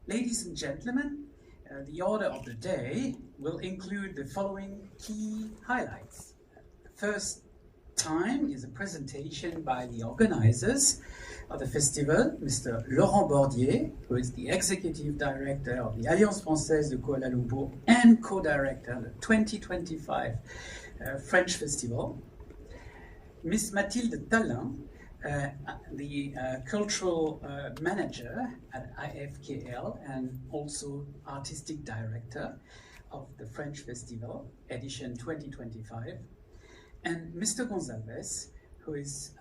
Ladies and gentlemen, the order of the day will include the following key highlights. The first time is a presentation by the organizers of the festival, Mr. Laurent Bordier, who is the Executive Director of the Alliance Française de Kuala Lumpur and co-director of the 2025 French Festival. Ms. Mathilde Tallin, the cultural manager at IFKL and also artistic director of the French Festival, edition 2025. And Mr. Gonzalez, who is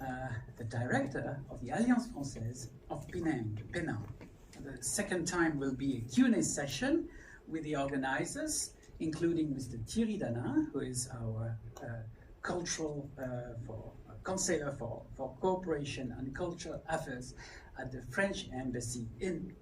the director of the Alliance Française of Penang. The second time will be a Q&A session with the organizers, including Mr. Thierry Danin, who is our cultural Conseiller for Cooperation and Cultural Affairs at the French Embassy in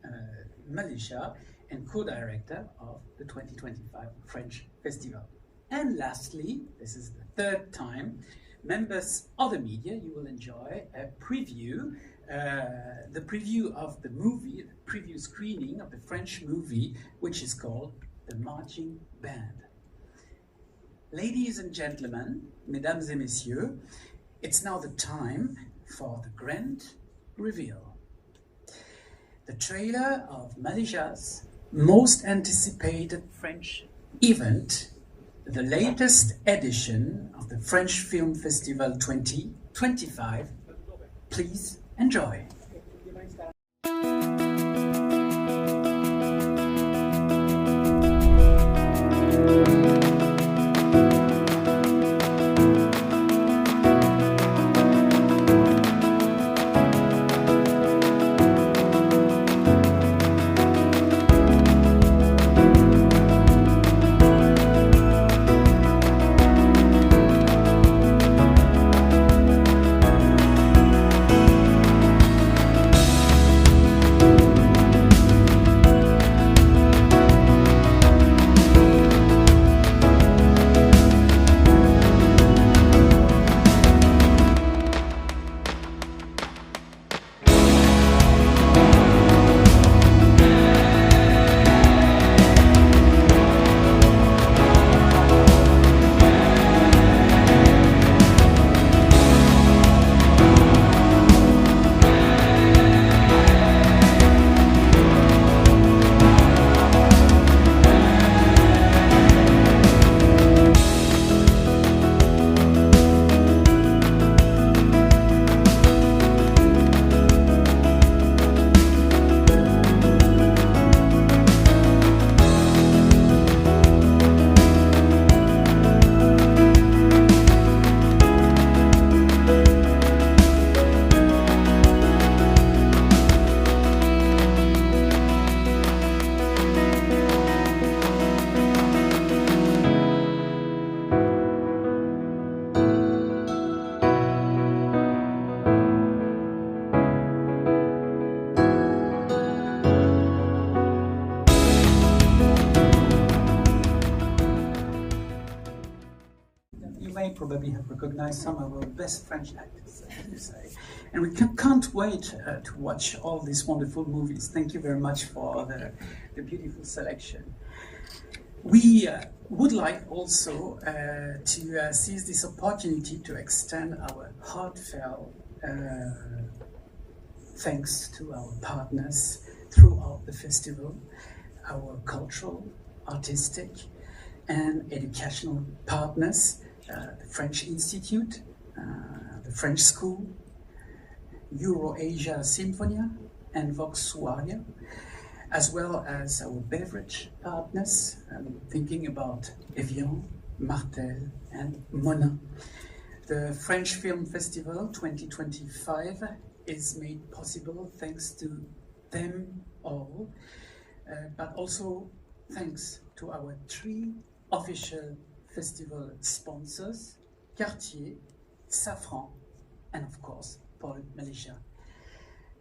Malaysia and co-director of the 2025 French Festival. And lastly, this is the third time, members of the media, you will enjoy a preview, the preview of the movie, the preview screening of the French movie, which is called The Marching Band. Ladies and gentlemen, mesdames et messieurs, it's now the time for the grand reveal. The trailer of Malaysia's most anticipated French event, the latest edition of the French Film Festival 2025. Please enjoy. Probably have recognized some of our best French actors, I have to say. And we can't wait to watch all these wonderful movies. Thank you very much for the beautiful selection. We would like also to seize this opportunity to extend our heartfelt thanks to our partners throughout the festival, our cultural, artistic, and educational partners, the French Institute, the French School, Euro-Asia Symphonia, and Vox Suaria, as well as our beverage partners. I'm thinking about Evian, Martel, and Monin. The French Film Festival 2025 is made possible thanks to them all, but also thanks to our three official festival sponsors, Cartier, Safran, and of course, Paul Malaysia.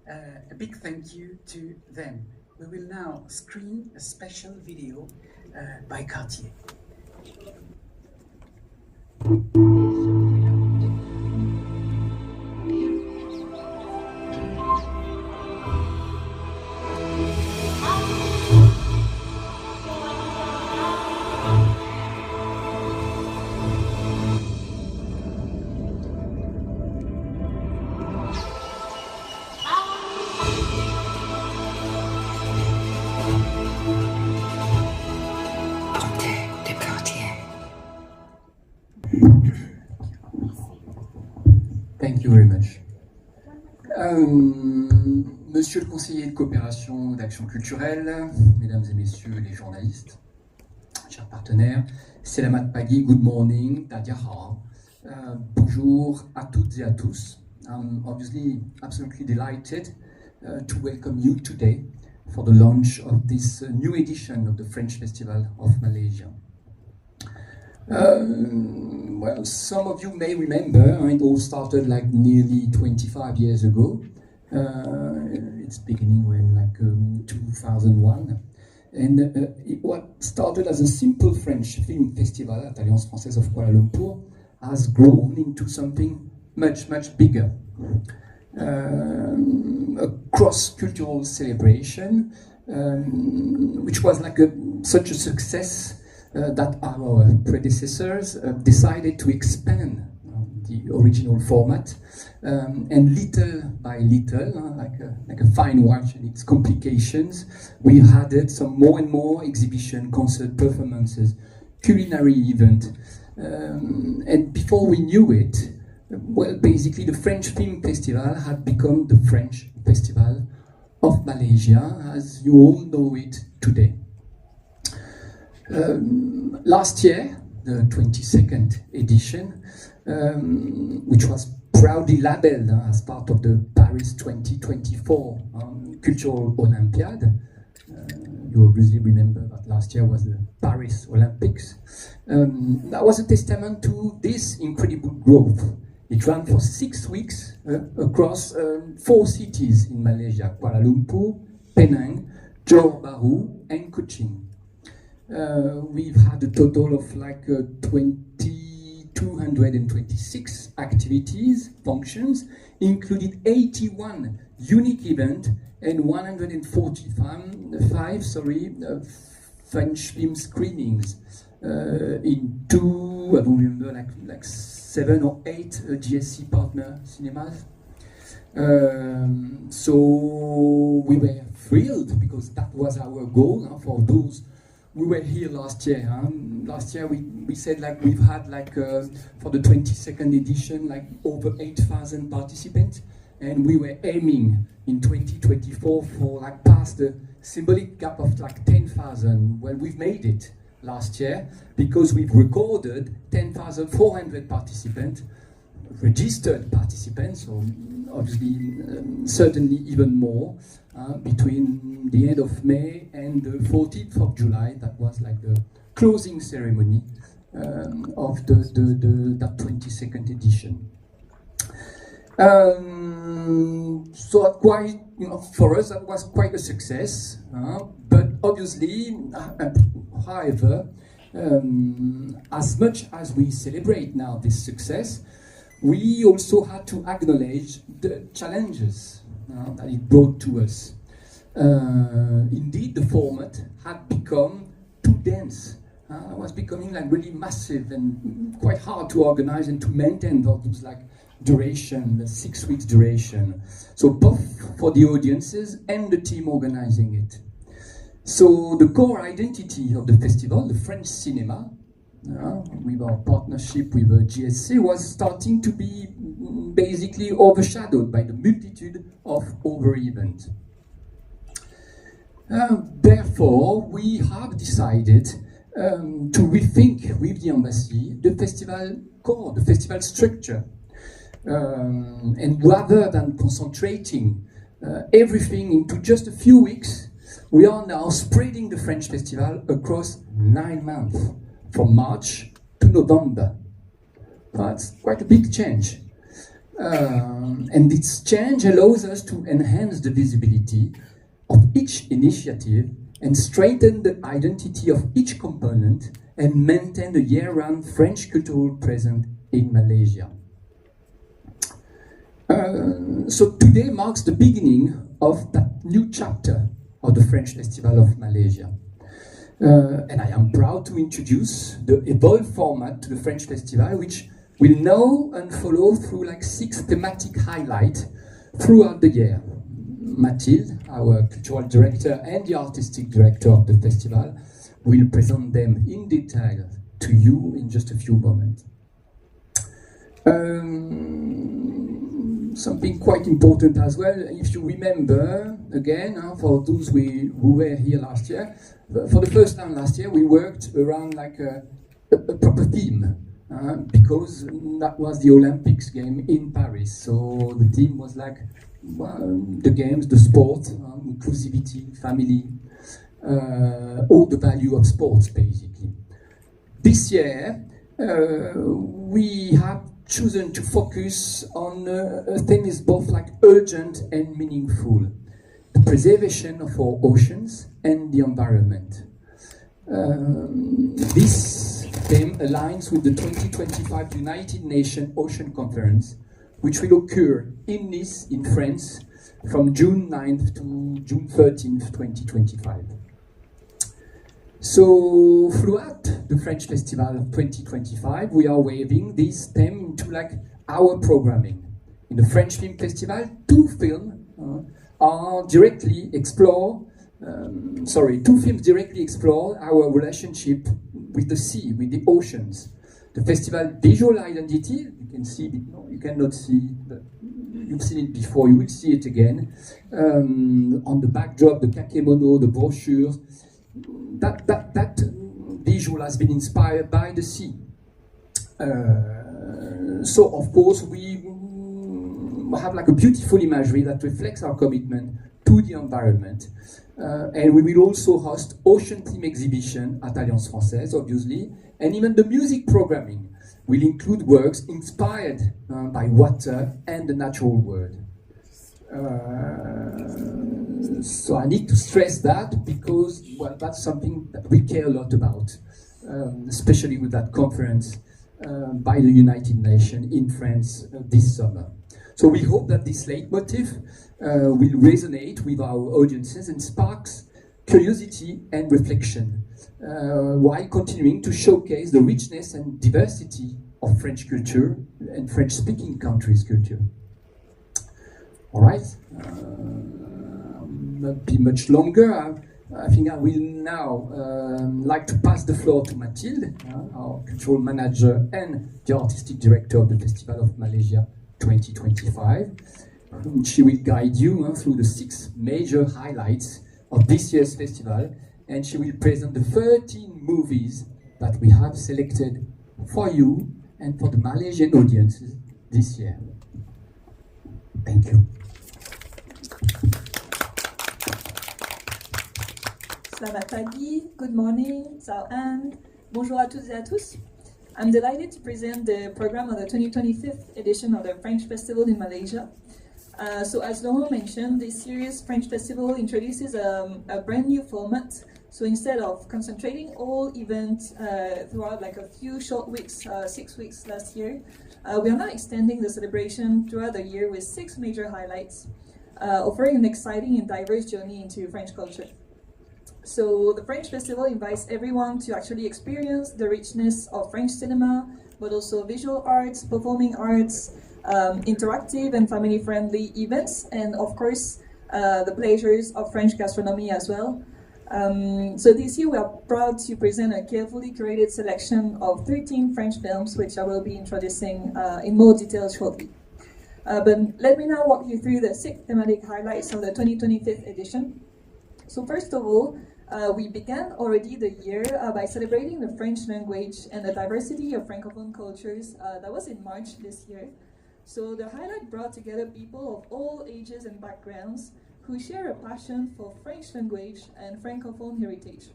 A big thank you to them. We will now screen a special video by Cartier. Monsieur le conseiller de coopération d'action culturelle, mesdames et messieurs les journalistes, chers partenaires, Selamat pagi, good morning, Tadiaha. Bonjour à toutes et à tous. I'm obviously absolutely delighted to welcome you today for the launch of this new edition of the French Festival of Malaysia. Well, some of you may remember, it all started like nearly 25 years ago. Its beginning were in like 2001. And what started as a simple French film festival at Alliance Française of Kuala Lumpur has grown into something much, much bigger. A cross-cultural celebration, which was like such a success that our predecessors decided to expand the original format, and little by little, like a fine watch and its complications, we added some more and more exhibition, concert performances, culinary event, and before we knew it, well, basically the French Film Festival had become the French Festival of Malaysia, as you all know it today. Last year, the 22nd edition, which was proudly labeled as part of the Paris 2024 Cultural Olympiad. You obviously remember that last year was the Paris Olympics. That was a testament to this incredible growth. It ran for 6 weeks across 4 cities in Malaysia: Kuala Lumpur, Penang, Johor Bahru, and Kuching. We've had a total of like 226 activities, functions, including 81 unique events and 145 French film screenings in 2, I don't remember, like 7 or 8 GSC partner cinemas. So we were thrilled because that was our goal for those. We were here last year. Last year we said like we've had like for the 22nd edition like over 8,000 participants, and we were aiming in 2024 for like past the symbolic gap of like 10,000. Well, we've made it last year because we've recorded 10,400 participants, registered participants, so obviously certainly even more. Between the end of May and the 14th of July, that was like the closing ceremony of that 22nd edition. So quite, for us that was quite a success. But obviously, however, as much as we celebrate now this success, we also had to acknowledge the challenges that it brought to us. Indeed, the format had become too dense. It was becoming like really massive and quite hard to organize and to maintain those like duration, the 6 weeks duration. So both for the audiences and the team organizing it. So the core identity of the festival, the French cinema, with our partnership with GSC, was starting to be basically overshadowed by the multitude of other events. Therefore, we have decided to rethink with the embassy the festival core, the festival structure. And rather than concentrating everything into just a few weeks, we are now spreading the French festival across 9 months, from March to November. That's quite a big change. And this change allows us to enhance the visibility of each initiative and strengthen the identity of each component and maintain the year-round French cultural presence in Malaysia. So today marks the beginning of that new chapter of the French Festival of Malaysia. And I am proud to introduce the evolved format to the French Festival, which will now unfollow through like 6 thematic highlights throughout the year. Mathilde, our cultural director and the artistic director of the festival, will present them in detail to you in just a few moments. something quite important as well. If you remember, again, for those who were here last year, for the first time last year, we worked around like a proper theme, because that was the Olympics game in Paris. So the theme was like the games, the sport, inclusivity, family, all the value of sports, basically. This year, we have chosen to focus on a theme is both like urgent and meaningful: the preservation of our oceans and the environment. This theme aligns with the 2025 United Nations Ocean Conference, which will occur in Nice, in France, from June 9th to June 13th, 2025. So throughout the French Festival 2025, we are weaving this theme into like our programming. In the French Film Festival, two films directly explore our relationship with the sea, with the oceans. The festival visual identity, you can see, no, you cannot see, but you've seen it before, you will see it again. On the backdrop, the kakemono, the brochures, that visual has been inspired by the sea. So of course we have like a beautiful imagery that reflects our commitment to the environment. And we will also host ocean theme exhibition at Alliance Française, obviously, and even the music programming will include works inspired by water and the natural world. So I need to stress that because, well, that's something that we care a lot about, especially with that conference by the United Nations in France this summer. So we hope that this leitmotif will resonate with our audiences and sparks curiosity and reflection, while continuing to showcase the richness and diversity of French culture and French-speaking countries' culture. All right, not be much longer. I think I will now like to pass the floor to Mathilde, our cultural manager and the artistic director of the Festival of Malaysia 2025. She will guide you through the 6 major highlights of this year's festival, and she will present the 13 movies that we have selected for you and for the Malaysian audiences this year. Thank you. Selamat pagi, good morning, Zao-an, bonjour à toutes et à tous. I'm delighted to present the program of the 2025th edition of the French Festival in Malaysia. So as Laurent mentioned, this year's French Festival introduces a brand new format. So instead of concentrating all events throughout like a few short weeks, 6 weeks last year, we are now extending the celebration throughout the year with 6 major highlights, offering an exciting and diverse journey into French culture. So the French Festival invites everyone to actually experience the richness of French cinema, but also visual arts, performing arts, interactive and family-friendly events, and of course the pleasures of French gastronomy as well. So this year we are proud to present a carefully curated selection of 13 French films, which I will be introducing in more detail shortly. But let me now walk you through the 6 thematic highlights of the 2025th edition. So first of all, we began already the year by celebrating the French language and the diversity of Francophone cultures. That was in March this year. So the highlight brought together people of all ages and backgrounds who share a passion for French language and Francophone heritage.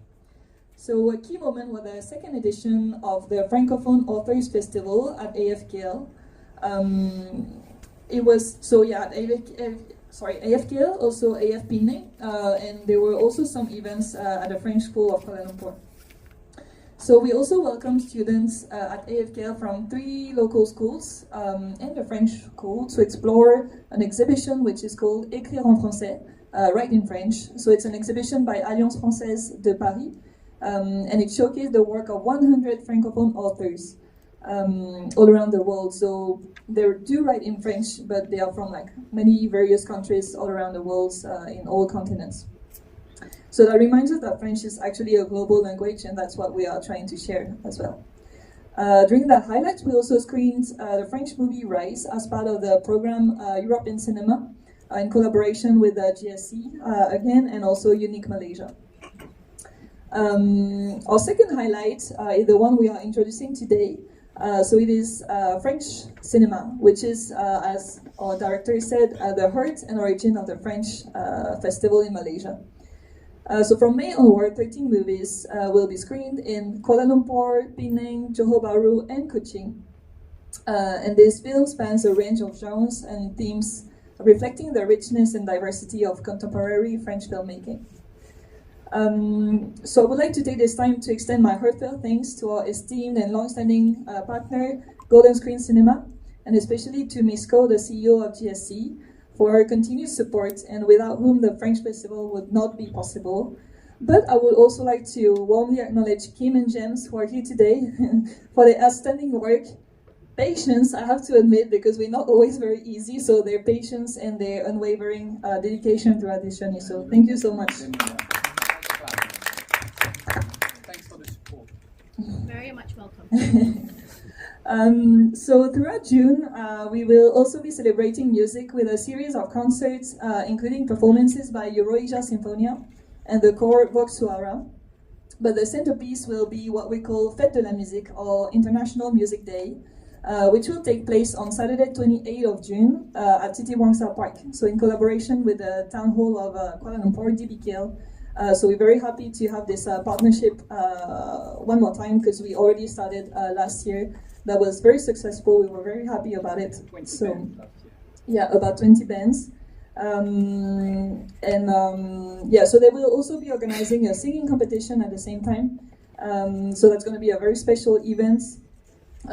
So a key moment was the 2nd edition of the Francophone Authors Festival at AFKL. It was, so yeah, at AFKL, also AF Penang, and there were also some events at the French School of Kuala Lumpur. So we also welcome students at AFKL from 3 local schools and the French school to explore an exhibition which is called Écrire en français, Write in French. So it's an exhibition by Alliance Française de Paris, and it showcased the work of 100 Francophone authors all around the world. So they do write in French, but they are from like many various countries all around the world in all continents. So that reminds us that French is actually a global language, and that's what we are trying to share as well. During that highlight, we also screened the French movie Rise as part of the program Europe in Cinema in collaboration with GSC again, and also Unique Malaysia. Our second highlight is the one we are introducing today. So it is French cinema, which is, as our director said, the heart and origin of the French festival in Malaysia. So from May onward, 13 movies will be screened in Kuala Lumpur, Penang, Johor Bahru, and Kuching. And this film spans a range of genres and themes reflecting the richness and diversity of contemporary French filmmaking. So I would like to take this time to extend my heartfelt thanks to our esteemed and long-standing partner, Golden Screen Cinema, and especially to Ms. Ko, the CEO of GSC, for her continued support, and without whom the French Festival would not be possible. But I would also like to warmly acknowledge Kim and James, who are here today, for their outstanding work. Patience, I have to admit, because we're not always very easy, so their patience and their unwavering dedication throughout this journey. So thank you so much. Thanks for the support. Very much welcome. So throughout June, we will also be celebrating music with a series of concerts, including performances by Euroasia Sinfonia and the Chor Vox Suara. But the centerpiece will be what we call Fête de la Musique, or International Music Day, which will take place on Saturday, 28th of June at Titi Wangsa Park. So in collaboration with the Town Hall of Kuala Lumpur, DBKL. So we're very happy to have this partnership one more time, because we already started last year. That was very successful. We were very happy about it. 20 so, bands last year. Yeah, about 20 bands. Yeah, so they will also be organizing a singing competition at the same time. So that's going to be a very special event.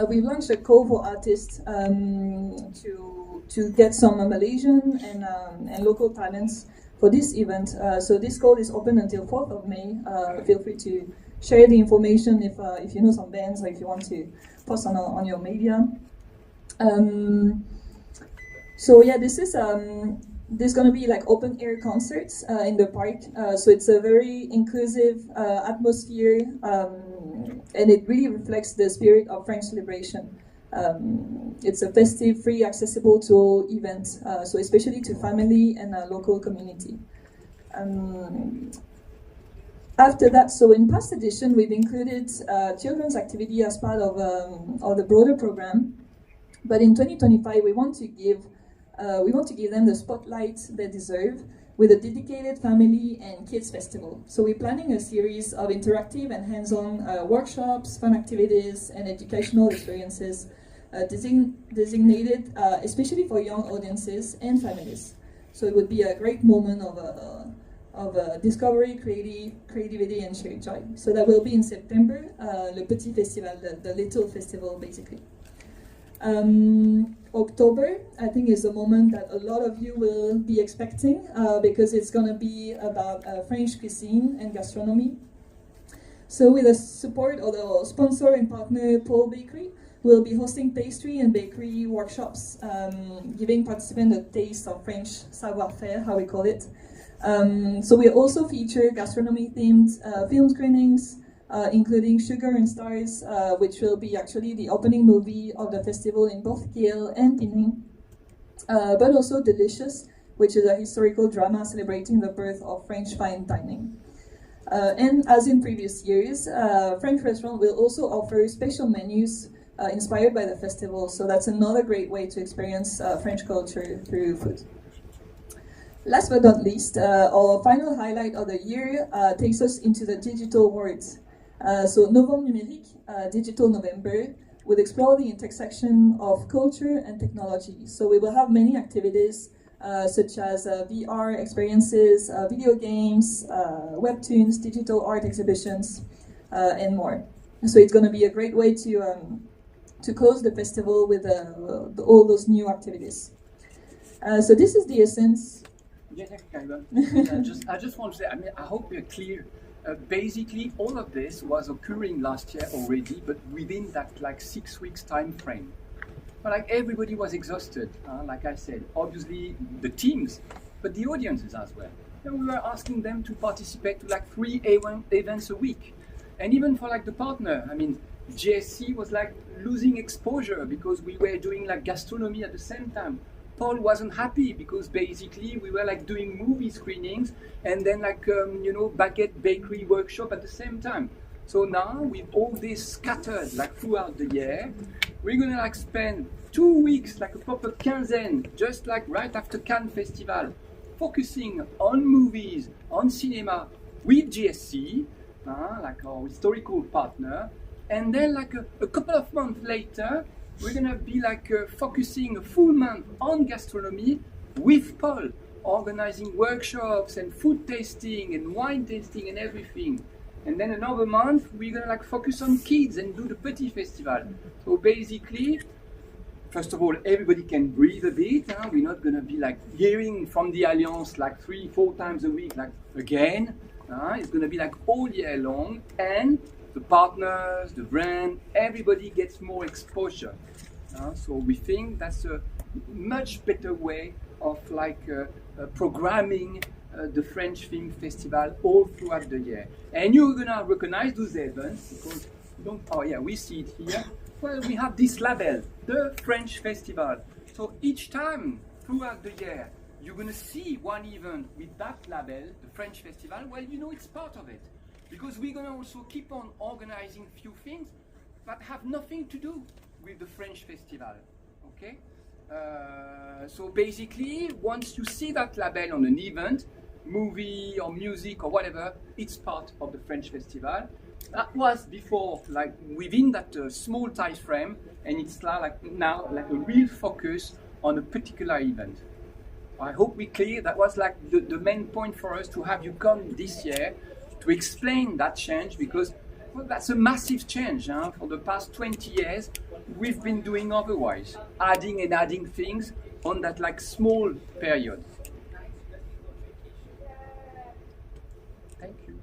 We've launched a call for artists to get some Malaysian and local talents for this event. So this call is open until 4th of May. Feel free to share the information if you know some bands, or if you want to post on your media. So yeah, this is going to be like open air concerts in the park. So it's a very inclusive atmosphere, and it really reflects the spirit of French celebration. It's a festive, free, accessible to all event, so especially to family and local community. After that, so in past edition, we've included children's activity as part of the broader program. But in 2025, we want to give them the spotlight they deserve with a dedicated family and kids festival. So we're planning a series of interactive and hands-on workshops, fun activities, and educational experiences designated especially for young audiences and families. So it would be a great moment of discovery, creativity, and shared joy. So that will be in September, Le Petit Festival, the little festival, basically. October, I think, is a moment that a lot of you will be expecting, because it's going to be about French cuisine and gastronomy. So with the support of the sponsor and partner, Paul Bakery, we'll be hosting pastry and bakery workshops, giving participants a taste of French savoir-faire, how we call it. So we also feature gastronomy-themed film screenings, including Sugar and Stars, which will be actually the opening movie of the festival in both KL and Penang. But also Delicious, which is a historical drama celebrating the birth of French fine dining. And as in previous years, French restaurant will also offer special menus inspired by the festival. So that's another great way to experience French culture through food. Last but not least, our final highlight of the year takes us into the digital world. So Novembre Numérique, Digital November, will explore the intersection of culture and technology. So we will have many activities such as VR experiences, video games, webtoons, digital art exhibitions, and more. So it's going to be a great way to close the festival with all those new activities. So this is the essence. I just want to say, I hope we're clear. Basically, all of this was occurring last year already, but within that 6 weeks time frame. But everybody was exhausted, like I said. Obviously, the teams, but the audiences as well. And we were asking them to participate to 3 events a week. And even for like the partner, I mean, GSC was like losing exposure because we were doing like gastronomy at the same time. Paul wasn't happy because basically we were like doing movie screenings and then like, baguette bakery workshop at the same time. So now with all this scattered like throughout the year, we're gonna like spend 2 weeks, like a proper quinzaine, just like right after Cannes Festival, focusing on movies, on cinema with GSC, like our historical partner. And then like a couple of months later, we're gonna be like focusing a full month on gastronomy with Paul, organizing workshops and food tasting and wine tasting and everything. And then another month, we're gonna like focus on kids and do the Petit Festival. So basically, first of all, everybody can breathe a bit. We're not gonna be like hearing from the Alliance like 3-4 times a week, like again. It's gonna be like all year long, and the partners, the brand, everybody gets more exposure. So we think that's a much better way of like programming the French Film Festival all throughout the year. And you're gonna recognize those events because we see it here. Well, we have this label, the French Festival. So each time throughout the year, you're gonna see one event with that label, the French Festival. Well, it's part of it. Because we're going to also keep on organizing few things that have nothing to do with the French Festival, okay? So basically, once you see that label on an event, movie or music or whatever, it's part of the French Festival. That was before, like within that small time frame, and it's now like a real focus on a particular event. I hope we're clear. That was like the main point for us to have you come this year to explain that change, because that's a massive change. For the past 20 years, we've been doing otherwise, adding and adding things on that like small period. Thank you.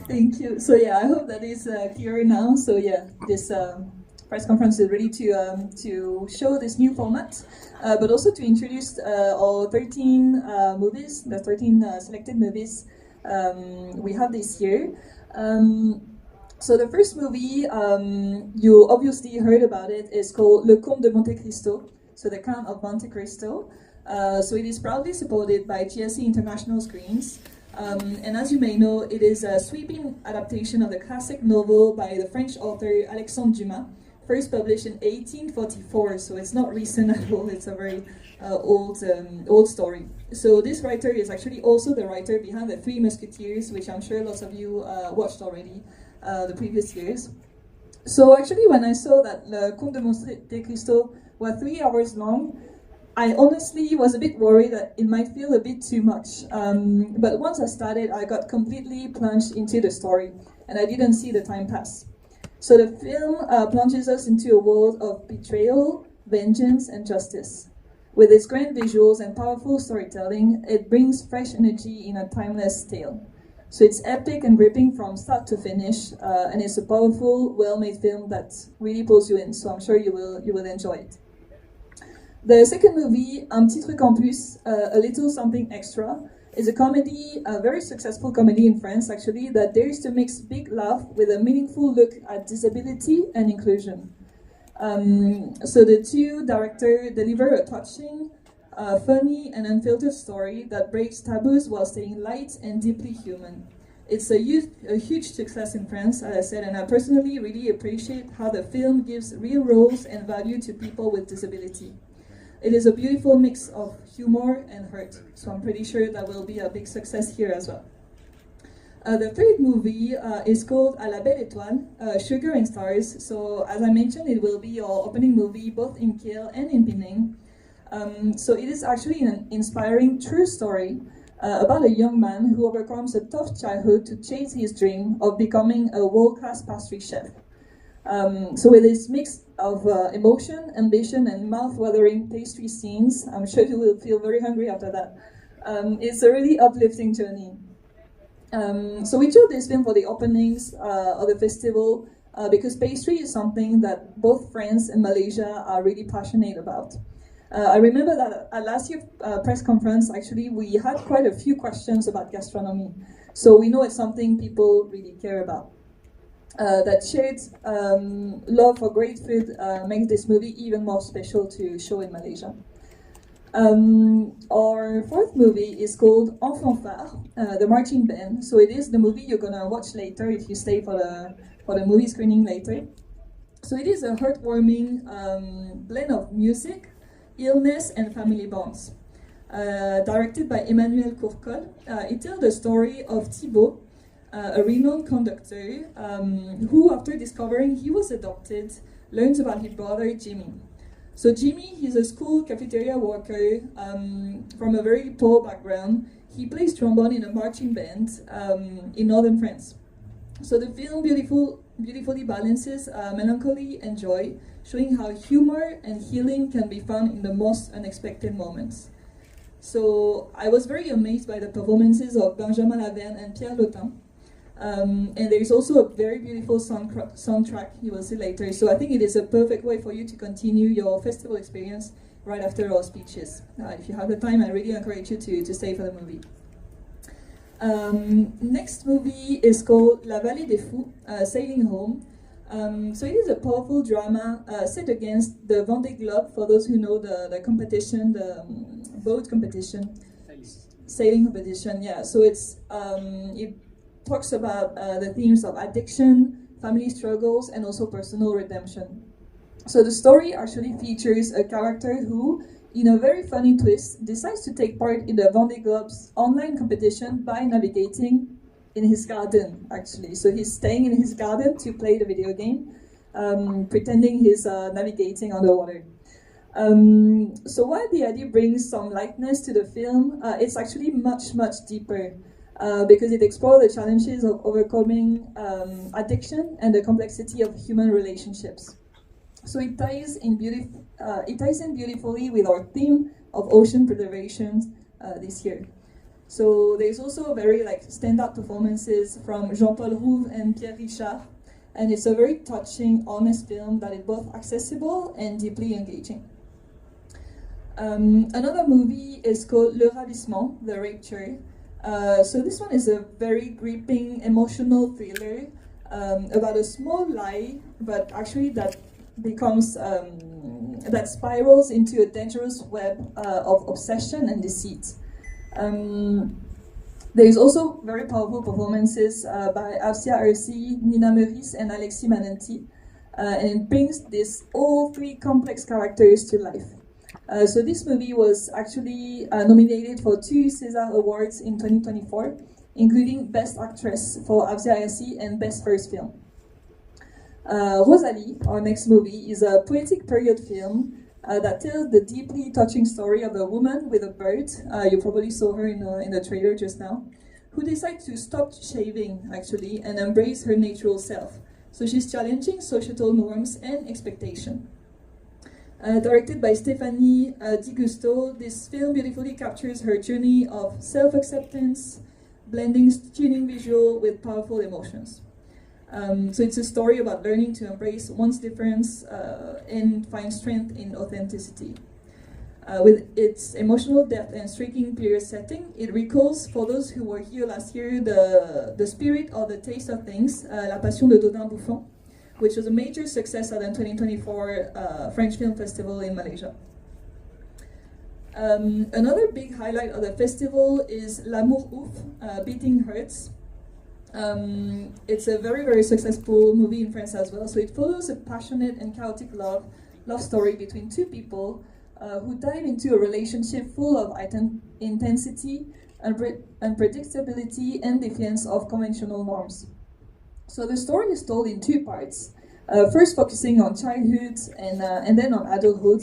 Thank you. So I hope that is clearer now. So this press conference is ready to show this new format, but also to introduce our 13 movies, the 13 selected movies we have this year. So the first movie, you obviously heard about it, is called Le Comte de Monte Cristo, so the Count of Monte Cristo. So it is proudly supported by GSC International Screens. And as you may know, it is a sweeping adaptation of the classic novel by the French author Alexandre Dumas, first published in 1844, so it's not recent at all, it's a very old story. So this writer is actually also the writer behind the Three Musketeers, which I'm sure lots of you watched already the previous years. So actually when I saw that Le Comte de Monte Cristo was 3 hours long, I honestly was a bit worried that it might feel a bit too much. But once I started, I got completely plunged into the story, and I didn't see the time pass. So the film plunges us into a world of betrayal, vengeance, and justice. With its grand visuals and powerful storytelling, it brings fresh energy in a timeless tale. So it's epic and gripping from start to finish, and it's a powerful, well-made film that really pulls you in. So I'm sure you will enjoy it. The second movie, Un petit truc en plus, A Little Something Extra, is a comedy, a very successful comedy in France actually, that dares to mix big laugh with a meaningful look at disability and inclusion. So the two directors deliver a touching, funny and unfiltered story that breaks taboos while staying light and deeply human. It's a huge success in France, as I said, and I personally really appreciate how the film gives real roles and value to people with disability. It is a beautiful mix of humor and hurt, so I'm pretty sure that will be a big success here as well. The third movie is called À la Belle Étoile, Sugar and Stars. So as I mentioned, it will be our opening movie both in Kiel and in Penang. So it is actually an inspiring true story about a young man who overcomes a tough childhood to chase his dream of becoming a world-class pastry chef. So with this mix of emotion, ambition, and mouth-watering pastry scenes, I'm sure you will feel very hungry after that. It's a really uplifting journey. So we chose this film for the openings of the festival because pastry is something that both France and Malaysia are really passionate about. I remember that at last year's press conference, actually, we had quite a few questions about gastronomy. So we know it's something people really care about. That shared love for great food makes this movie even more special to show in Malaysia. Our fourth movie is called Unveils, the marching band. So it is the movie you're gonna watch later if you stay for the movie screening later. So it is a heartwarming blend of music, illness, and family bonds. Directed by Emmanuel Courcol, it tells the story of Thibaut, a renowned conductor who, after discovering he was adopted, learns about his brother Jimmy. So Jimmy, he's a school cafeteria worker from a very poor background. He plays trombone in a marching band in northern France. So the film beautifully balances melancholy and joy, showing how humor and healing can be found in the most unexpected moments. So I was very amazed by the performances of Benjamin Laverne and Pierre Lotin. And there is also a very beautiful soundtrack you will see later. So I think it is a perfect way for you to continue your festival experience right after our speeches. If you have the time, I really encourage you to stay for the movie. Next movie is called La Vallée des Fous, Sailing Home. So it is a powerful drama set against the Vendée Globe, for those who know the competition, the boat competition, sailing competition, yeah. So it talks about the themes of addiction, family struggles, and also personal redemption. So the story actually features a character who, in a very funny twist, decides to take part in the Vendée Globe's online competition by navigating in his garden, actually. So he's staying in his garden to play the video game, pretending he's navigating underwater. So while the idea brings some lightness to the film, it's actually much, much deeper. Because it explores the challenges of overcoming addiction and the complexity of human relationships. So it ties in beautifully with our theme of ocean preservation this year. So there's also very standout performances from Jean-Paul Rouve and Pierre Richard, and it's a very touching, honest film that is both accessible and deeply engaging. Another movie is called Le Ravissement, The Rapture. So this one is a very gripping, emotional thriller about a small lie, but actually that becomes, that spirals into a dangerous web of obsession and deceit. There is also very powerful performances by Afsia Arsi, Nina Meurice, and Alexis Manenti, and it brings all three complex characters to life. So this movie was actually nominated for 2 César Awards in 2024, including Best Actress for Afsia Arsi and Best First Film. Rosalie, our next movie, is a poetic period film that tells the deeply touching story of a woman with a bird. You probably saw her in the trailer just now, who decides to stop shaving, actually, and embrace her natural self. So she's challenging societal norms and expectation. Directed by Stéphanie Di Gusto, this film beautifully captures her journey of self-acceptance, blending stunning visual with powerful emotions. So it's a story about learning to embrace one's difference and find strength in authenticity. With its emotional depth and striking period setting, it recalls, for those who were here last year, the spirit of The Taste of Things, La Passion de Dodin Bouffon, which was a major success at the 2024 French Film Festival in Malaysia. Another big highlight of the festival is L'amour ouf, Beating Hearts. It's a very, very successful movie in France as well. So it follows a passionate and chaotic love story between two people who dive into a relationship full of intensity, unpredictability, and defiance of conventional norms. So the story is told in 2 parts, first focusing on childhood and then on adulthood,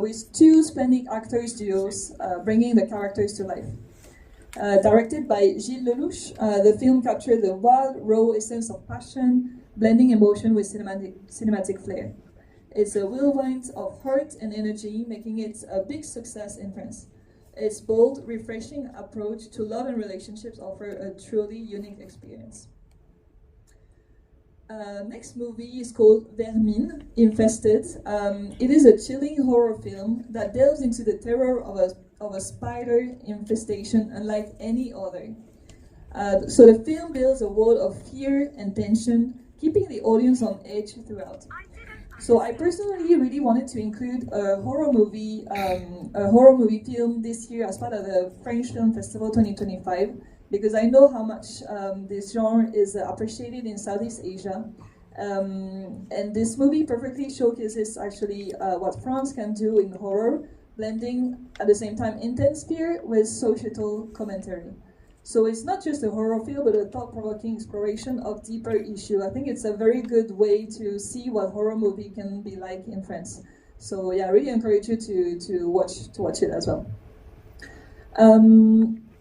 with 2 splendid actors duos bringing the characters to life. Directed by Gilles Lelouch, the film captured the wild, raw essence of passion, blending emotion with cinematic flair. It's a whirlwind of heart and energy, making it a big success in France. Its bold, refreshing approach to love and relationships offer a truly unique experience. Next movie is called Vermine, Infested. It is a chilling horror film that delves into the terror of a spider infestation unlike any other. So the film builds a world of fear and tension, keeping the audience on edge throughout. So I personally really wanted to include a horror movie film this year as part of the French Film Festival 2025, because I know how much this genre is appreciated in Southeast Asia. And this movie perfectly showcases actually what France can do in horror, blending at the same time intense fear with societal commentary. So it's not just a horror film, but a thought-provoking exploration of deeper issue. I think it's a very good way to see what horror movie can be like in France. So yeah, I really encourage you to watch it as well.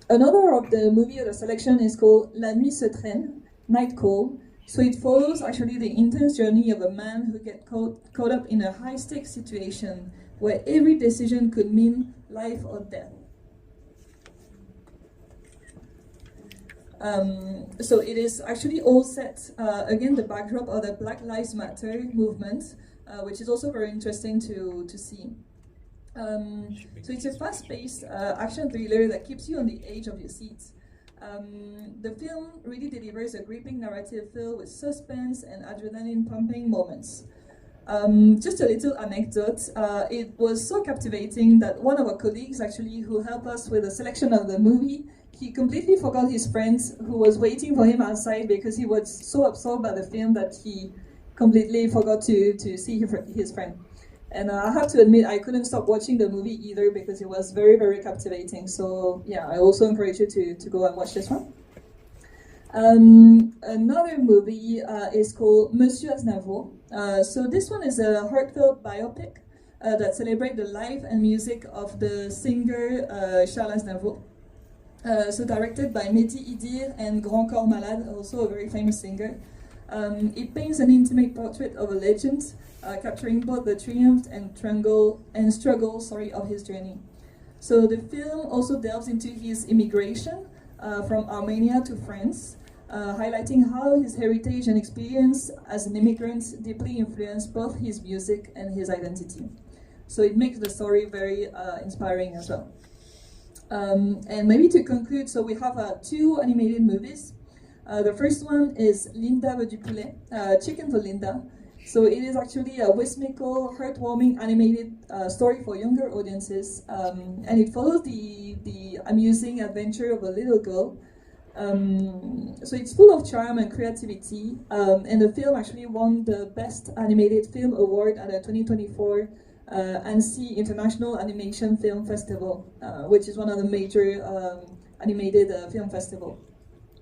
Another of the movie of the selection is called La Nuit se traîne, Night Call. So it follows actually the intense journey of a man who gets caught up in a high-stakes situation where every decision could mean life or death. So it is actually all set again the backdrop of the Black Lives Matter movement, which is also very interesting to see. So it's a fast-paced action thriller that keeps you on the edge of your seats. The film really delivers a gripping narrative filled with suspense and adrenaline-pumping moments. Just a little anecdote, it was so captivating that one of our colleagues actually who helped us with the selection of the movie, he completely forgot his friends who was waiting for him outside because he was so absorbed by the film that he completely forgot to see his friend. And I have to admit, I couldn't stop watching the movie either because it was very, very captivating. So yeah, I also encourage you to go and watch this one. Another movie is called Monsieur Aznavour. So this one is a heartfelt biopic that celebrates the life and music of the singer Charles Aznavour. So directed by Mehdi Idir and Grand Corps Malade, also a very famous singer. It paints an intimate portrait of a legend, capturing both the triumph and struggle of his journey. So the film also delves into his immigration from Armenia to France, highlighting how his heritage and experience as an immigrant deeply influenced both his music and his identity. So it makes the story very inspiring as well. And maybe to conclude, so we have two animated movies. The first one is Linda veut du poulet, Chicken for Linda. So it is actually a whimsical, heartwarming animated story for younger audiences, and it follows the amusing adventure of a little girl. So it's full of charm and creativity, and the film actually won the Best Animated Film Award at the 2024 Annecy International Animation Film Festival, which is one of the major animated film festivals.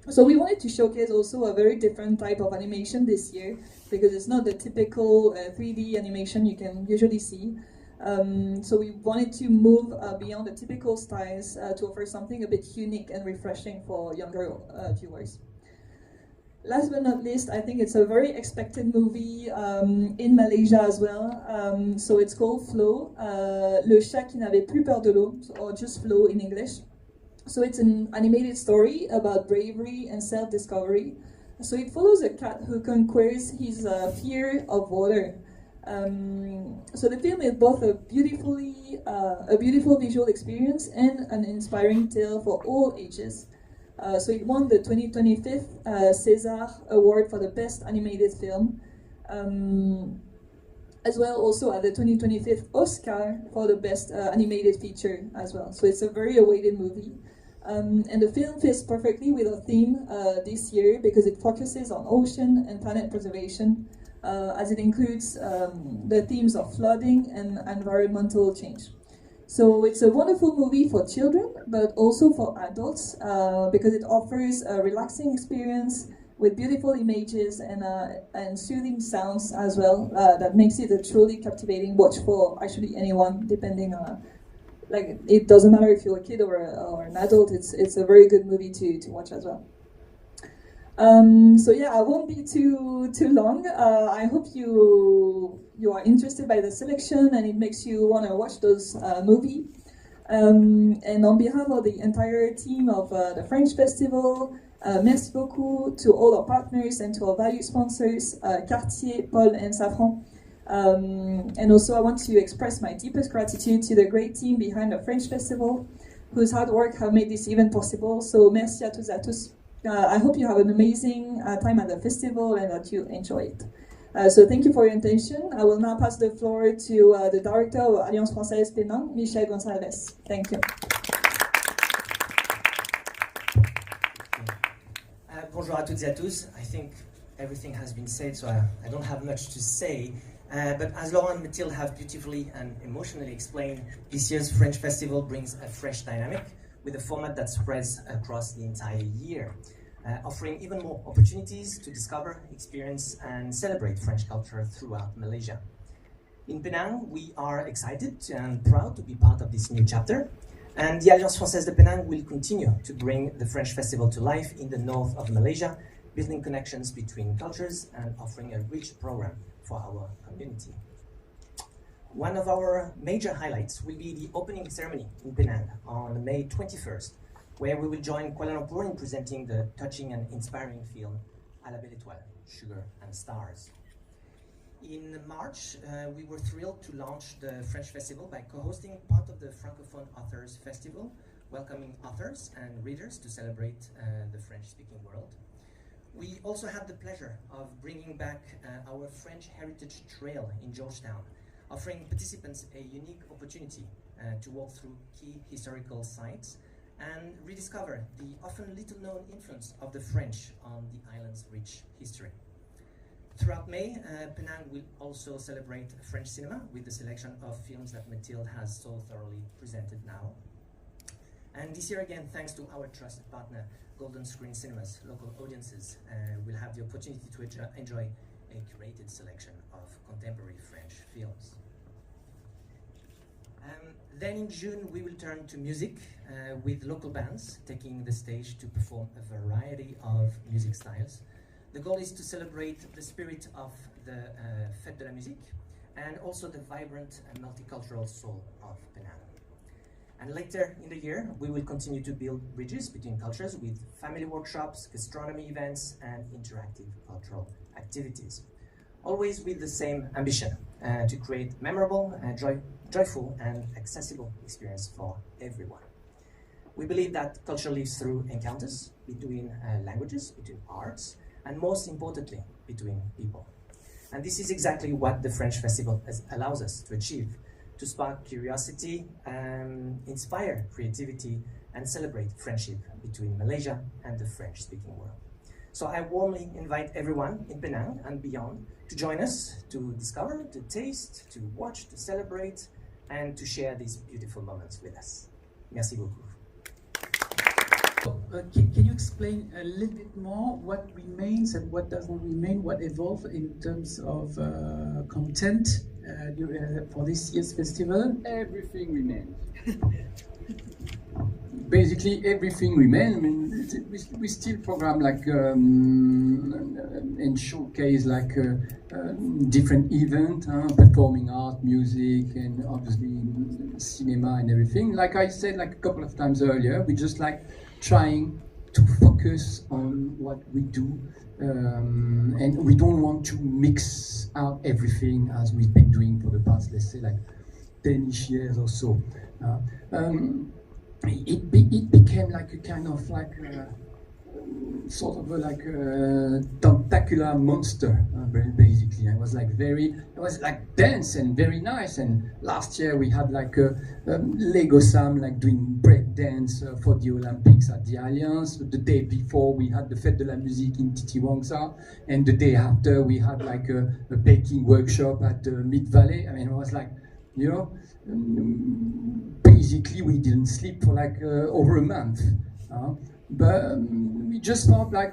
So we wanted to showcase also a very different type of animation this year, because it's not the typical 3D animation you can usually see. So we wanted to move beyond the typical styles to offer something a bit unique and refreshing for younger viewers. Last but not least, I think it's a very expected movie in Malaysia as well. So it's called Flo, Le chat qui n'avait plus peur de l'eau, or just Flo in English. So it's an animated story about bravery and self-discovery. So it follows a cat who conquers his fear of water. So the film is both a beautiful visual experience and an inspiring tale for all ages. So it won the 2025 César Award for the Best Animated Film, as well also at the 2025 Oscar for the Best Animated Feature as well. So it's a very awaited movie. And the film fits perfectly with our theme this year because it focuses on ocean and planet preservation, as it includes the themes of flooding and environmental change. So it's a wonderful movie for children, but also for adults, because it offers a relaxing experience with beautiful images and soothing sounds as well, that makes it a truly captivating watch for actually anyone, depending on, like, it doesn't matter if you're a kid or an adult, it's a very good movie to watch as well. So yeah, I won't be too long. I hope you are interested by the selection and it makes you want to watch those movie. And on behalf of the entire team of the French Festival, merci beaucoup to all our partners and to our valued sponsors, Cartier, Paul and Safran. And also I want to express my deepest gratitude to the great team behind the French Festival, whose hard work have made this event possible. So merci à tous et à tous. I hope you have an amazing time at the festival and that you enjoy it. So thank you for your attention. I will now pass the floor to the director of Alliance Française Penang, Michel Gonçalves. Thank you. Bonjour à toutes et à tous. I think everything has been said, so I don't have much to say. But as Laurent and Mathilde have beautifully and emotionally explained, this year's French Festival brings a fresh dynamic with a format that spreads across the entire year, offering even more opportunities to discover, experience, and celebrate French culture throughout Malaysia. In Penang, we are excited and proud to be part of this new chapter, and the Alliance Française de Penang will continue to bring the French Festival to life in the north of Malaysia, building connections between cultures and offering a rich program for our community. One of our major highlights will be the opening ceremony in Penang on May 21st, where we will join Kuala Lumpur in presenting the touching and inspiring film À la belle étoile, Sugar and Stars. In March, we were thrilled to launch the French Festival by co-hosting part of the Francophone Authors Festival, welcoming authors and readers to celebrate the French-speaking world. We also had the pleasure of bringing back our French Heritage Trail in Georgetown, offering participants a unique opportunity to walk through key historical sites and rediscover the often little-known influence of the French on the island's rich history. Throughout May, Penang will also celebrate French cinema with the selection of films that Mathilde has so thoroughly presented now. And this year again, thanks to our trusted partner, Golden Screen Cinemas, local audiences will have the opportunity to enjoy a curated selection of contemporary French films. Then in June, we will turn to music with local bands taking the stage to perform a variety of music styles. The goal is to celebrate the spirit of the Fête de la Musique and also the vibrant and multicultural soul of Penang. And later in the year, we will continue to build bridges between cultures with family workshops, gastronomy events, and interactive cultural activities. Always with the same ambition, to create memorable, joyful, and accessible experience for everyone. We believe that culture lives through encounters between languages, between arts, and most importantly, between people. And this is exactly what the French Festival allows us to achieve, to spark curiosity, inspire creativity, and celebrate friendship between Malaysia and the French-speaking world. So I warmly invite everyone in Penang and beyond to join us, to discover, to taste, to watch, to celebrate, and to share these beautiful moments with us. Merci beaucoup. Can you explain a little bit more what remains and what doesn't remain, what evolved in terms of content for this year's festival? Everything remains. Basically, everything remains. I mean, we still program like and showcase like different events, performing art, music, and obviously cinema and everything. Like I said, like a couple of times earlier, we just like trying to focus on what we do, and we don't want to mix out everything as we've been doing for the past, let's say, like 10-ish years or so. It became like a kind of like sort of like a tentacular monster, basically. It was like dense and very nice. And last year we had like a Lego Sam like doing break dance for the Olympics at the Alliance. The day before we had the Fête de la Musique in Titiwangsa, and the day after we had like a baking workshop at Mid Valley. I mean, it was like, you know, basically we didn't sleep for like over a month. But we just thought like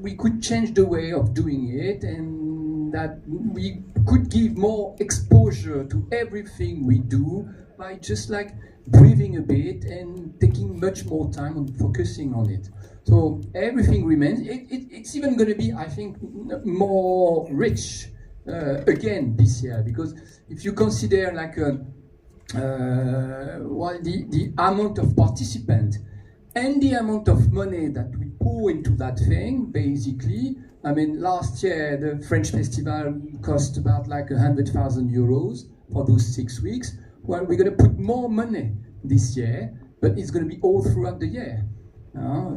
we could change the way of doing it, and that we could give more exposure to everything we do by just like breathing a bit and taking much more time on focusing on it. So everything remains. It's even going to be, I think, more rich again this year, because if you consider like the amount of participants and the amount of money that we pour into that thing, basically, I mean, last year the French festival cost about like 100,000 euros for those 6 weeks. Well, we're going to put more money this year, but it's going to be all throughout the year.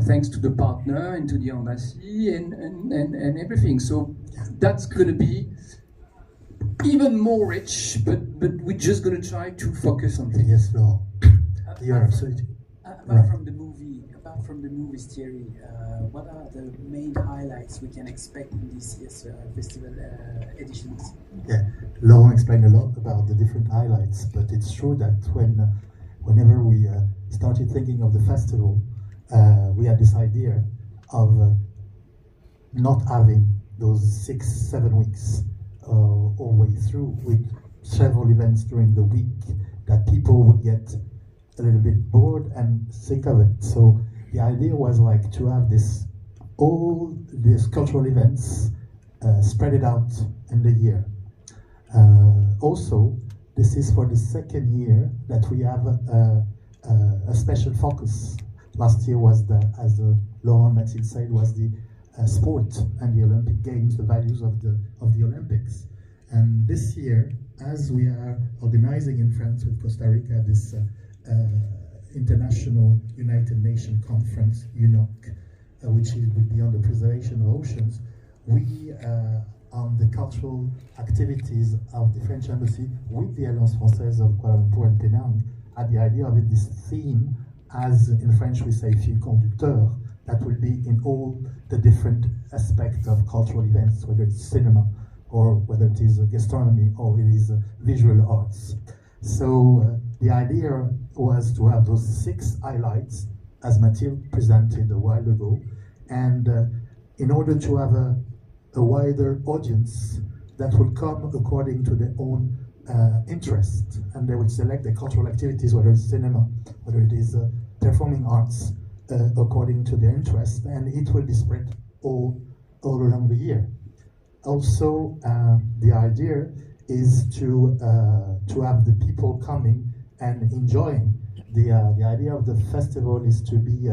thanks to the partner and to the embassy and everything. So that's going to be even more rich, but we're just going to try to focus on things. Yes, Laurent. You're absolutely apart from the movies, Thierry, what are the main highlights we can expect in this year's festival editions? Yeah, Laurent explained a lot about the different highlights, but it's true that whenever we started thinking of the festival, we had this idea of not having those 6-7 weeks all the way through with several events during the week that people would get a little bit bored and sick of it. So the idea was like to have all these cultural events spread it out in the year. Also, this is for the second year that we have a special focus. Last year was as Laurent Mathilde said, was the sport and the Olympic Games, the values of the Olympics. And this year, as we are organizing in France with Costa Rica this International United Nations Conference, UNOC, which would be on the preservation of oceans, we on the cultural activities of the French Embassy with the Alliance Française of Kuala Lumpur and Penang had the idea of this theme, as in French we say fil conducteur, that will be in all the different aspects of cultural events, whether it's cinema or whether it is gastronomy or it is visual arts. So the idea was to have those 6 highlights, as Mathilde presented a while ago, and in order to have a wider audience that will come according to their own interest, and they would select the cultural activities, whether it's cinema, whether it is performing arts, according to their interest, and it will be spread all along the year. Also, the idea is to have the people coming and enjoying. The idea of the festival is to be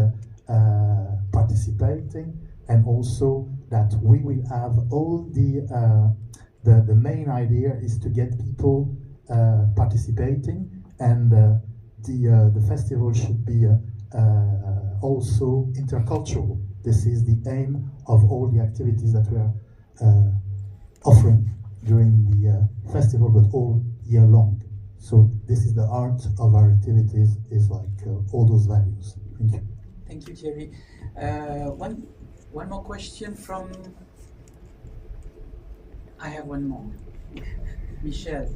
participating, and also that we will have all the main idea is to get people participating, and the festival should be also intercultural. This is the aim of all the activities that we are offering during the festival, but all year long. So this is the art of our activities, is like all those values. Thank you. Thank you, Thierry. One more question from... I have one more. Michel,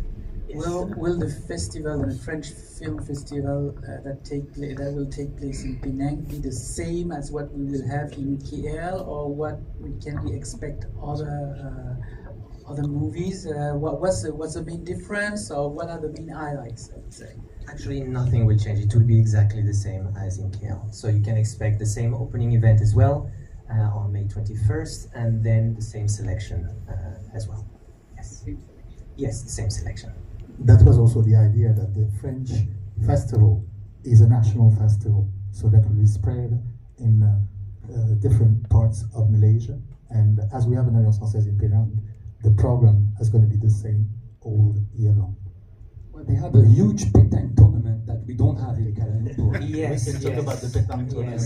Yes. will the festival, the French Film Festival that will take place in Penang, be the same as what we will have in KL, or can we expect other movies? What's the main difference, or what are the main highlights, I would say? Actually, nothing will change. It will be exactly the same as in KL. So you can expect the same opening event as well on May 21st, and then the same selection as well. Yes. Yes, the same selection. That was also the idea, that the French festival is a national festival, so that will be spread in different parts of Malaysia. And as we have an Alliance Française in Penang, the program is going to be the same all year long. Well, they have a huge Penang tournament that we don't have in Kuala Lumpur. Yes, We can talk about the Penang tournament.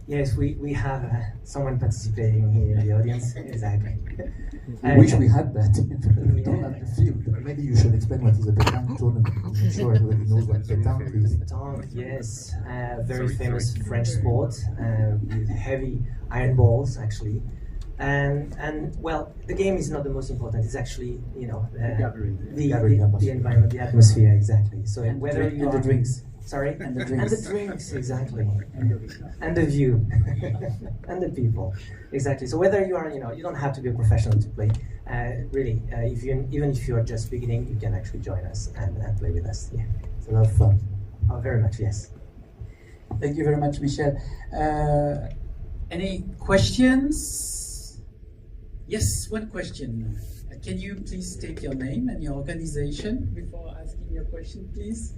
Yes, we have someone participating here in the audience. Exactly. I wish we had that. We don't have the field. But maybe you should explain what is a pétanque tournament. I'm sure everybody knows what pétanque is. Pétanque, yes, very famous French sport with heavy iron balls, actually. And well, the game is not the most important. It's actually, the environment, the atmosphere, exactly. So And whether you the are drinks. Sorry, And the drinks. and the drinks, exactly, and the view, and the people, exactly. So whether you are, you don't have to be a professional to play. Really, even if you are just beginning, you can actually join us and play with us. Yeah, It's a lot of fun. oh, very much, yes. Thank you very much, Michel. Any questions? Yes, one question. Can you please state your name and your organization before asking your question, please?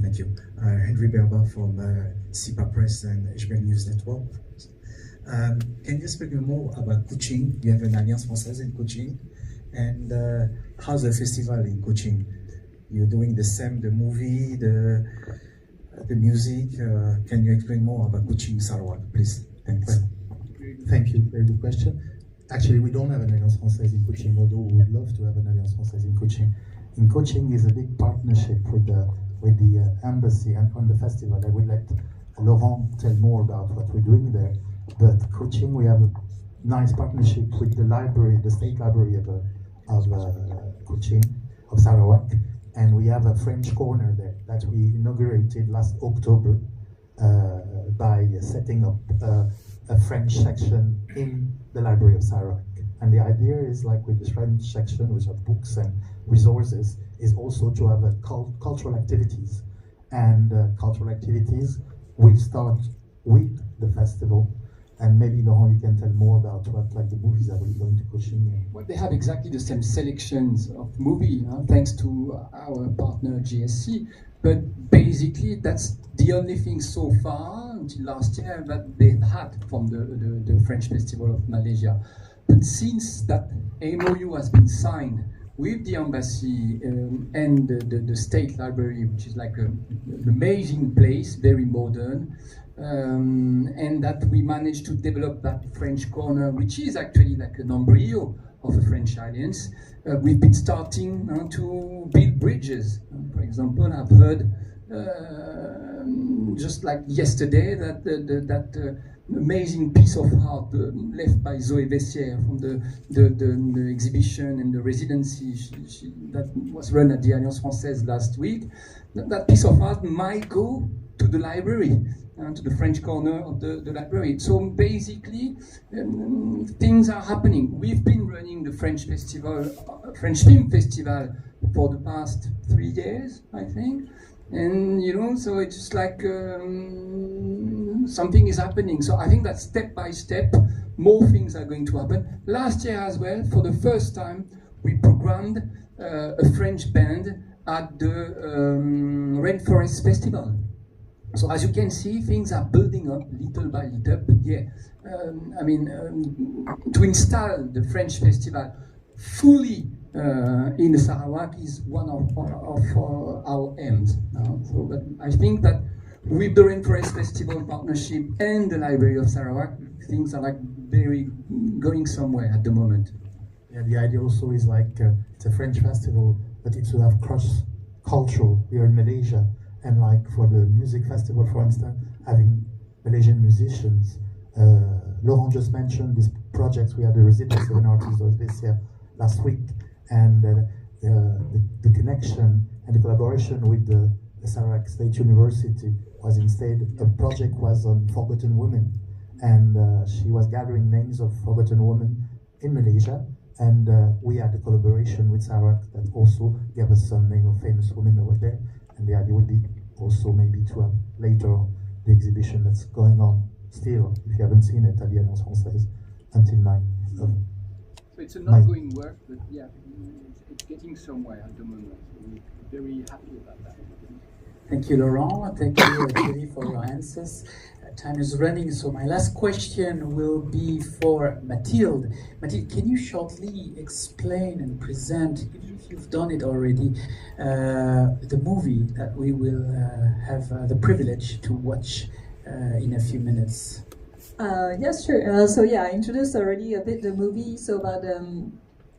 Thank you. Henry Berba from SIPA Press and HBL News Network. Can you speak more about Kuching? You have an Alliance Française in Kuching. And how's the festival in Kuching? You're doing the same, the movie, the music. Can you explain more about Kuching Sarawak, please? Thanks. Thank you. Very good question. Actually, we don't have an Alliance Française in Kuching, although we would love to have an Alliance Française in Kuching. In Kuching is a big partnership with the embassy and on the festival. I would let Laurent tell more about what we're doing there. But Kuching, we have a nice partnership with the library, the state library of Kuching, of Sarawak, and we have a French corner there that we inaugurated last October by setting up a French section in the library of Sarawak. And the idea is, like with the French section, which have books and resources, is also to have a cultural activities. And cultural activities will start with the festival. And maybe, Laurent, you can tell more about what, like, the movies that will go into Kuching. Well, they have exactly the same selections of movie, thanks to our partner GSC. But basically, that's the only thing so far until last year that they had from the French Festival of Malaysia. But since that MOU has been signed with the embassy and the state library, which is like an amazing place, very modern, and that we managed to develop that French corner, which is actually like an embryo of a French alliance. We've been starting to build bridges. For example, I've heard just like yesterday that that amazing piece of art left by Zoé Vessière from the exhibition and the residency that was run at the Alliance Française last week. That piece of art might go to the library, to the French corner of the library. So basically, things are happening. We've been running the French Film Festival for the past 3 years, I think. And, you know, so it's just like something is happening. So I think that step by step, more things are going to happen. Last year as well, for the first time, we programmed a French band at the Rainforest Festival. So as you can see, things are building up little by little. But yeah, I mean, to install the French festival fully in Sarawak is one of our aims. So, but I think that with the Rainforest Festival partnership and the Library of Sarawak, things are like very going somewhere at the moment. Yeah, the idea also is like it's a French festival, but it will have cross-cultural here in Malaysia. And like for the music festival, for instance, having Malaysian musicians. Laurent just mentioned these projects. We had a residency of an artist this year last week, and the connection and the collaboration with the Sarawak State University was instead, a project was on forgotten women, and she was gathering names of forgotten women in Malaysia, and we had a collaboration with Sarawak that also gave us some name of famous women that were there. And the idea would be also maybe to have later the exhibition that's going on still, if you haven't seen it, at the Alliance Française until 9. So it's an ongoing work, but yeah, it's getting somewhere at the moment. We're very happy about that. Thank you, Laurent. Thank you, Julie, for your answers. Time is running, so my last question will be for Mathilde. Mathilde, can you shortly explain and present, even if you've done it already, the movie that we will have the privilege to watch in a few minutes? Yes, sure. So yeah, I introduced already a bit the movie, so about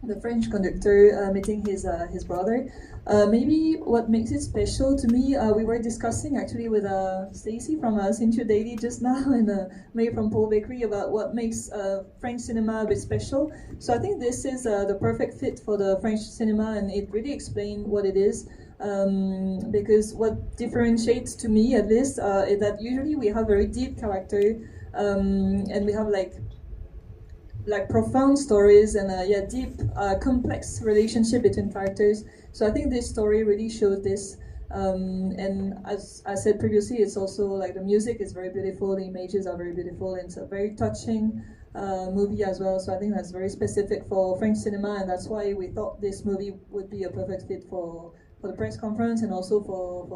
the French conductor meeting his brother. Maybe what makes it special to me, we were discussing actually with Stacey from Cinture Daily just now, and May from Paul Bakery, about what makes French cinema a bit special. So I think this is the perfect fit for the French cinema, and it really explains what it is. Because what differentiates, to me at least, is that usually we have very deep character, and we have like profound stories and deep, complex relationship between characters. So I think this story really shows this. And as I said previously, it's also like the music is very beautiful, the images are very beautiful, and it's a very touching movie as well. So I think that's very specific for French cinema, and that's why we thought this movie would be a perfect fit for the press conference and also for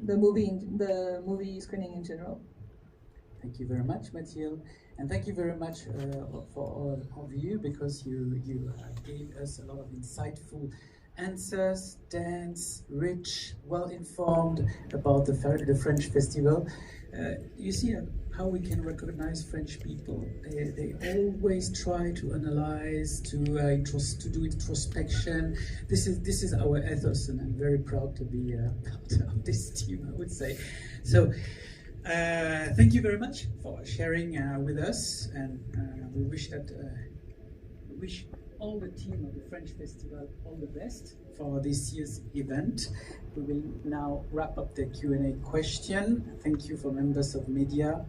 the movie screening in general. Thank you very much, Mathilde, and thank you very much for all of you, because you gave us a lot of insightful answers, dense, rich, well-informed about the French festival. You see how we can recognize French people. They always try to analyze, to do introspection. This is our ethos, and I'm very proud to be part of this team, I would say. So, thank you very much for sharing with us, and we wish all the team of the French Festival all the best for this year's event. We will now wrap up the Q&A question. Thank you for members of media.